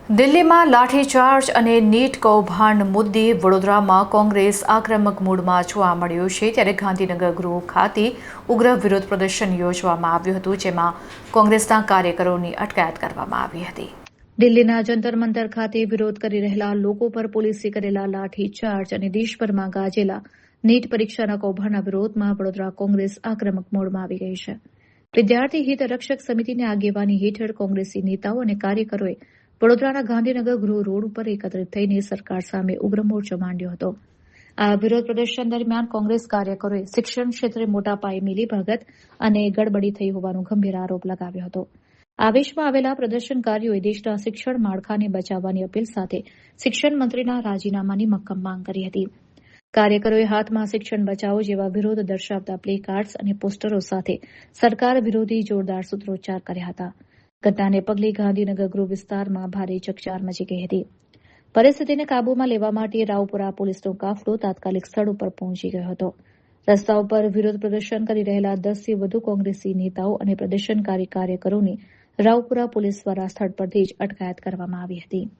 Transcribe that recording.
દિલ્હીમાં લાઠીચાર્જ અને નીટ કૌભાંડ મુદ્દે વડોદરામાં કોંગ્રેસ આક્રમક મૂડમાં જોવા મળ્યું છે, ત્યારે ગાંધીનગર ગૃહ ખાતે ઉગ્ર વિરોધ પ્રદર્શન યોજવામાં આવ્યું હતું, જેમાં કોંગ્રેસના કાર્યકરોની અટકાયત કરવામાં આવી હતી. દિલ્હીના જંતર મંતર ખાતે વિરોધ કરી રહેલા લોકો પર પોલીસે કરેલા લાઠીચાર્જ અને દેશભરમાં ગાજેલા નીટ પરીક્ષાના કૌભાંડના વિરોધમાં વડોદરા કોંગ્રેસ આક્રમક મોડમાં આવી ગઈ છે. વિદ્યાર્થી હિત રક્ષક સમિતિની આગેવાની હેઠળ કોંગ્રેસી નેતાઓ અને કાર્યકરોએ વડોદરાના ગાંધીનગર ગૃહ રોડ ઉપર એકત્રિત થઈને સરકાર સામે ઉગ્ર મોરચો માંડ્યો હતો. આ વિરોધ પ્રદર્શન દરમિયાન કોંગ્રેસ કાર્યકરોએ શિક્ષણ ક્ષેત્રે મોટા પાયે મિલીભગત અને ગડબડી થઈ હોવાનો ગંભીર આરોપ લગાવ્યો હતો. આવેશમાં આવેલા પ્રદર્શનકારીઓએ દેશના શિક્ષણ માળખાને બચાવવાની અપીલ સાથે શિક્ષણ મંત્રીના રાજીનામાની મક્કમ માંગ કરી હતી. કાર્યકરોએ હાથમાં શિક્ષણ બચાવો જેવા વિરોધ દર્શાવતા પ્લે કાર્ડ્સ અને પોસ્ટરો સાથે સરકાર વિરોધી જોરદાર સૂત્રોચ્ચાર કર્યા હતા. ઘટનાને પગલે ગાંધીનગર ગૃહ વિસ્તારમાં ભારે ચકચાર મચી ગઈ હતી. પરિસ્થિતિને કાબૂમાં લેવા માટે રાવપુરા પોલીસનો કાફલો તાત્કાલિક સ્થળ ઉપર પહોંચી ગયો હતો. રસ્તા ઉપર વિરોધ પ્રદર્શન કરી રહેલા 10થી વધુ કોંગ્રેસી નેતાઓ અને પ્રદર્શનકારી કાર્યકરોની રાવપુરા પોલીસ દ્વારા સ્થળ પરથી જ અટકાયત કરવામાં આવી હતી.